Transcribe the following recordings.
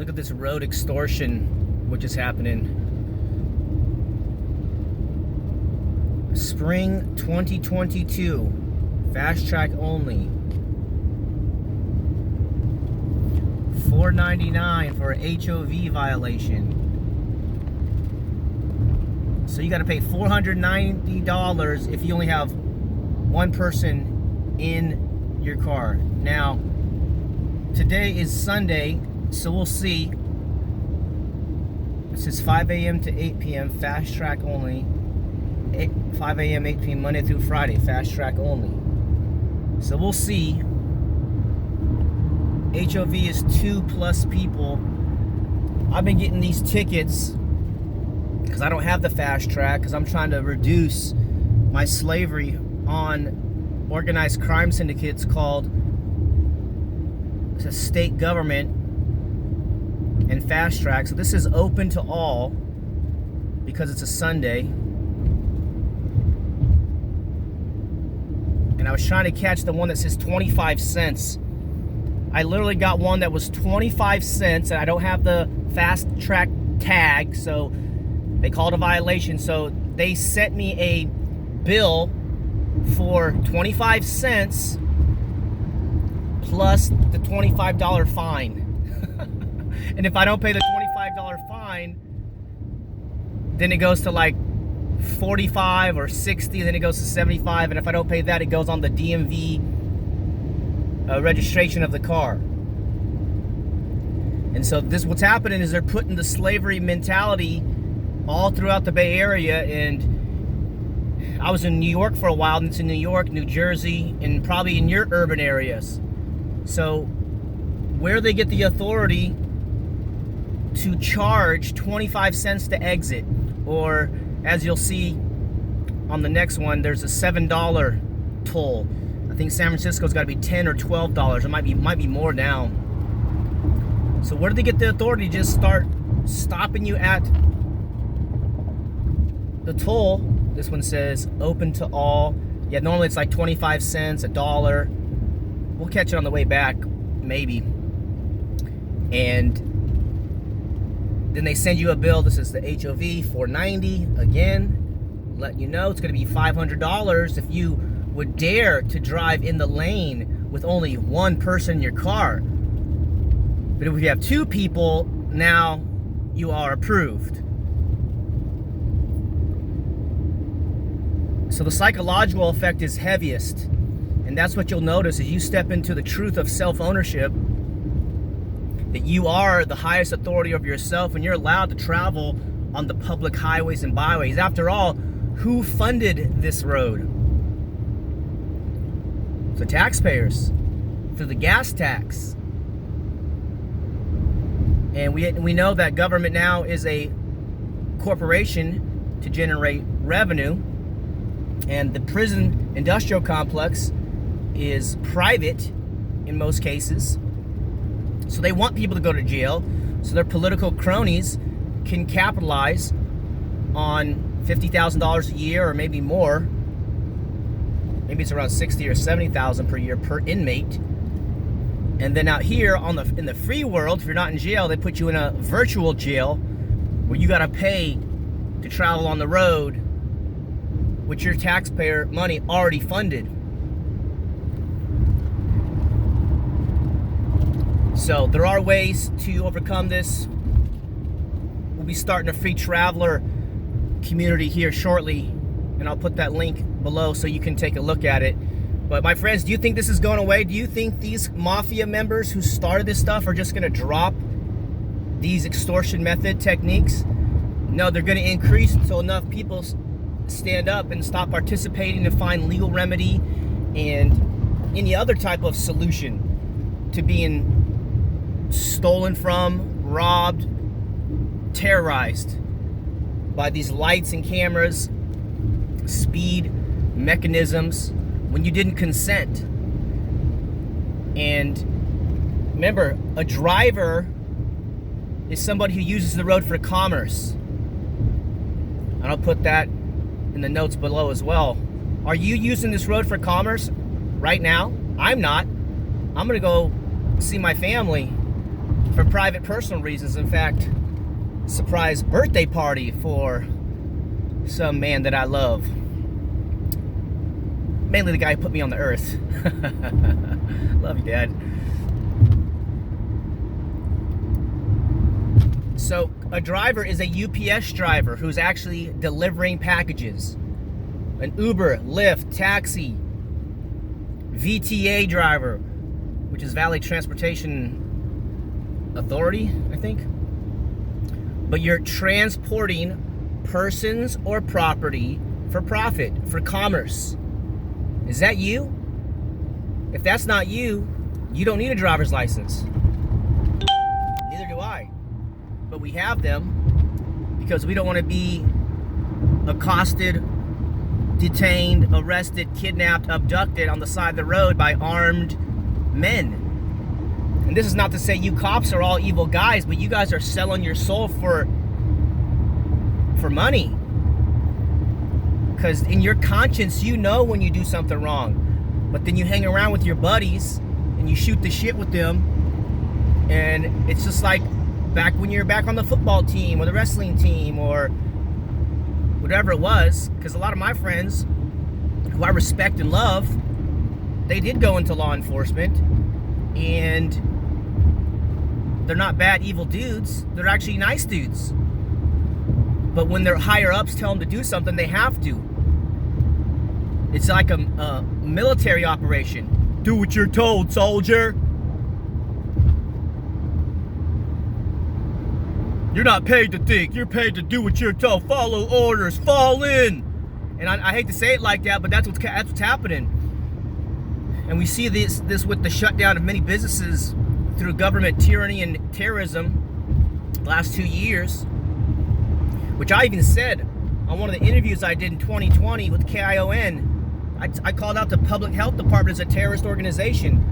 Look at this road extortion, which is happening. Spring 2022, fast track only. $4.99 for a HOV violation. So you got to pay $490 if you only have one person in your car. Now, today is Sunday, so we'll see. This is 5 a.m. to 8 p.m. fast track only. 5 a.m. 8 p.m. Monday through Friday, fast track only. So we'll see. HOV is 2+ people. I've been getting these tickets because I don't have the fast track, because I'm trying to reduce my slavery on organized crime syndicates called the state government and fast track. So this is open to all because it's a Sunday. And I was trying to catch the one that says 25 cents. I literally got one that was 25 cents, and I don't have the fast track tag, so they called a violation. So they sent me a bill for 25 cents plus the $25 fine. And if I don't pay the $25 fine, then it goes to like 45 or 60, then it goes to 75, and if I don't pay that, it goes on the DMV registration of the car. And so this, what's happening is they're putting the slavery mentality all throughout the Bay Area. And I was in New York for a while, and it's in New York, New Jersey, and probably in your urban areas. So where they get the authority to charge 25 cents to exit, or as you'll see on the next one, there's a $7 toll. I think San Francisco's got to be $10 or $12. It might be more now. So where do they get the authority to just start stopping you at the toll? This one says open to all. Yeah, normally it's like 25 cents, $1. We'll catch it on the way back, maybe. And then they send you a bill. This is the HOV, $490. Again, letting you know it's going to be $500 if you would dare to drive in the lane with only one person in your car. But if you have two people, now you are approved. So the psychological effect is heaviest. And that's what you'll notice as you step into the truth of self-ownership, that you are the highest authority of yourself, and you're allowed to travel on the public highways and byways. After all, who funded this road? The taxpayers, through the gas tax. And we know that government now is a corporation to generate revenue, and the prison industrial complex is private in most cases. So they want people to go to jail so their political cronies can capitalize on $50,000 a year, or maybe more. Maybe it's around $60,000 or $70,000 per year per inmate. And then out here in the free world, if you're not in jail, they put you in a virtual jail where you got to pay to travel on the road with your taxpayer money already funded. So there are ways to overcome this. We'll be starting a free traveler community here shortly, and I'll put that link below so you can take a look at it. But my friends, do you think this is going away? Do you think these mafia members who started this stuff are just going to drop these extortion method techniques? No, they're going to increase until enough people stand up and stop participating and find legal remedy and any other type of solution to being stolen from, robbed, terrorized by these lights and cameras, speed mechanisms, when you didn't consent. And remember, a driver is somebody who uses the road for commerce. And I'll put that in the notes below as well. Are you using this road for commerce right now? I'm not. I'm gonna go see my family for private personal reasons. In fact, surprise birthday party for some man that I love. Mainly the guy who put me on the earth. Love you, Dad. So a driver is a UPS driver who's actually delivering packages. An Uber, Lyft, taxi, VTA driver, which is Valley Transportation Authority, I think. But you're transporting persons or property for profit, for commerce. Is that you? If that's not you, you don't need a driver's license. Neither do I. But we have them because we don't want to be accosted, detained, arrested, kidnapped, abducted on the side of the road by armed men. And this is not to say you cops are all evil guys, but you guys are selling your soul for money. Because in your conscience, you know when you do something wrong. But then you hang around with your buddies and you shoot the shit with them. And it's just like back when you're back on the football team or the wrestling team or whatever it was. Because a lot of my friends who I respect and love, they did go into law enforcement. And they're not bad, evil dudes. They're actually nice dudes. But when their higher ups tell them to do something, they have to. It's like a military operation. Do what you're told, soldier. You're not paid to think. You're paid to do what you're told. Follow orders. Fall in. And I hate to say it like that, but that's what's happening. And we see this with the shutdown of many businesses through government tyranny and terrorism the last 2 years. Which I even said on one of the interviews I did in 2020 with KION. I called out the public health department as a terrorist organization.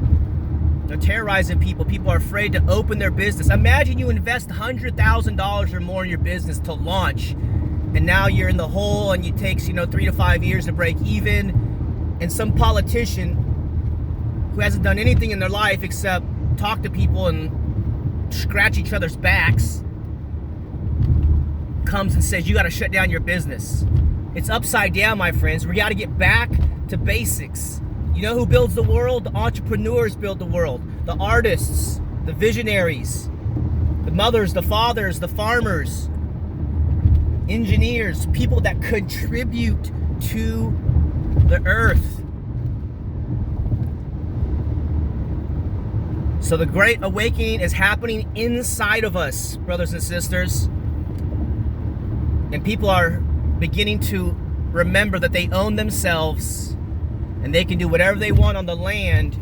They're terrorizing people. People are afraid to open their business. Imagine you invest $100,000 or more in your business to launch, and now you're in the hole, and it takes 3 to 5 years to break even. And some politician who hasn't done anything in their life except talk to people and scratch each other's backs comes and says you got to shut down your business. It's upside down, my friends. We got to get back to basics. You know who builds the world? The entrepreneurs build the world. The artists, the visionaries, the mothers, the fathers, the farmers, engineers, people that contribute to the earth. So the Great Awakening is happening inside of us, brothers and sisters. And people are beginning to remember that they own themselves and they can do whatever they want on the land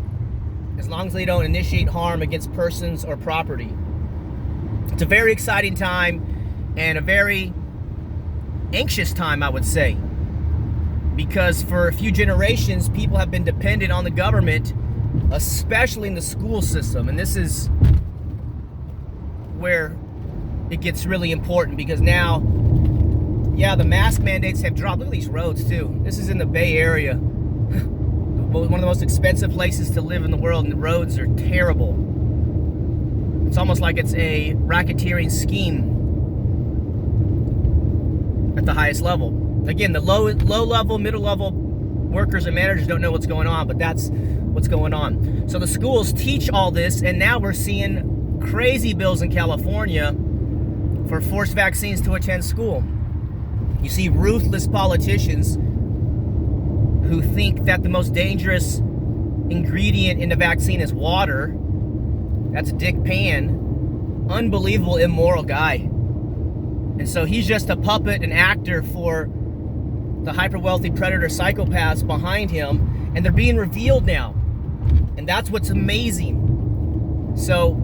as long as they don't initiate harm against persons or property. It's a very exciting time and a very anxious time, I would say, because for a few generations, people have been dependent on the government, especially in the school system. And this is where it gets really important, because now, yeah, the mask mandates have dropped. Look at these roads, too. This is in the Bay Area. One of the most expensive places to live in the world, and the roads are terrible. It's almost like it's a racketeering scheme at the highest level. Again, the low level, middle level workers and managers don't know what's going on, but that's what's going on. So the schools teach all this, and now we're seeing crazy bills in California for forced vaccines to attend school. You see ruthless politicians who think that the most dangerous ingredient in the vaccine is water. That's Dick Pan. Unbelievable, immoral guy. And so he's just a puppet, an actor for the hyper-wealthy predator psychopaths behind him, and they're being revealed now. And that's what's amazing. So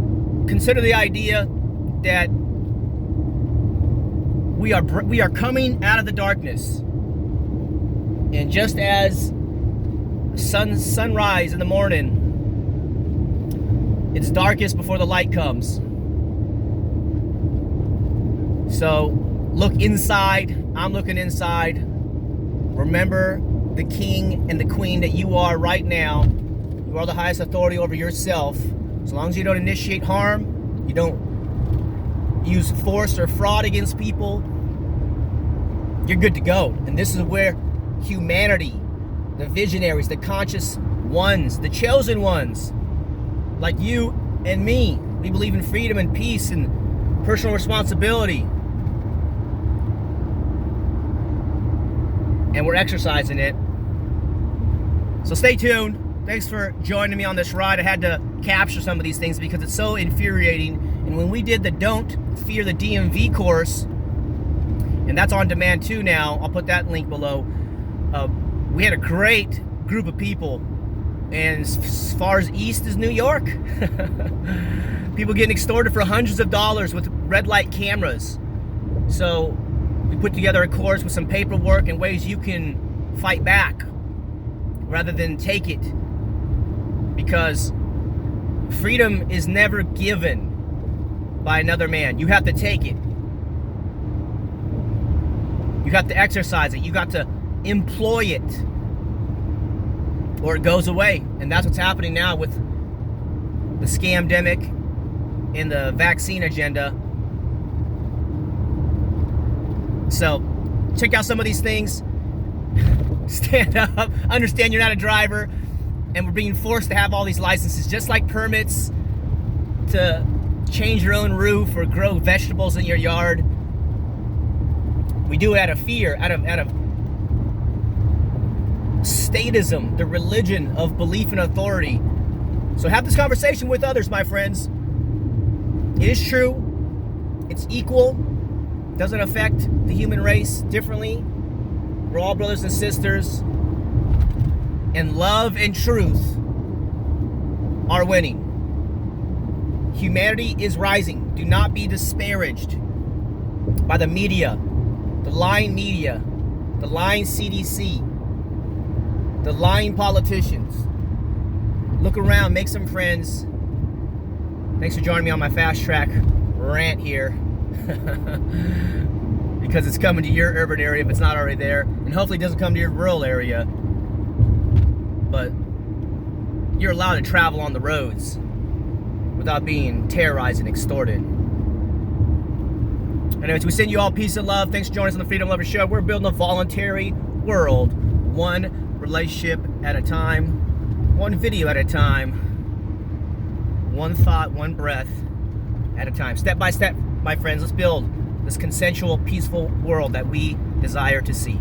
consider the idea that we are coming out of the darkness. And just as sunrise in the morning, it's darkest before the light comes. So look inside. I'm looking inside. Remember the king and the queen that you are right now. You are the highest authority over yourself. As long as you don't initiate harm, You don't use force or fraud against people. You're good to go. And this is where humanity, the visionaries, the conscious ones, the chosen ones, like you and me, we believe in freedom and peace and personal responsibility. And we're exercising it. So stay tuned. Thanks for joining me on this ride. I had to capture some of these things because it's so infuriating. And when we did the Don't Fear the DMV course, and that's on demand too now, I'll put that link below. We had a great group of people. And as far as east as New York, people getting extorted for hundreds of dollars with red light cameras. So we put together a course with some paperwork and ways you can fight back rather than take it. Because freedom is never given by another man. You have to take it. You have to exercise it. You got to employ it, or it goes away. And that's what's happening now with the scamdemic and the vaccine agenda. So check out some of these things. Stand up. Understand you're not a driver, and we're being forced to have all these licenses, just like permits to change your own roof or grow vegetables in your yard. We do it out of fear, out of statism, the religion of belief in authority. So have this conversation with others, my friends. It is true. It's equal. Doesn't affect the human race differently. We're all brothers and sisters. And love and truth are winning. Humanity is rising. Do not be disparaged by the media, the lying media, the lying CDC, the lying politicians. Look around, make some friends. Thanks for joining me on my fast track rant here. Because it's coming to your urban area if it's not already there. And hopefully it doesn't come to your rural area. But you're allowed to travel on the roads without being terrorized and extorted. Anyways, we send you all peace and love. Thanks for joining us on the Freedom Lover Show. We're building a voluntary world, one relationship at a time, one video at a time, one thought, one breath at a time. Step by step, my friends, let's build this consensual, peaceful world that we desire to see.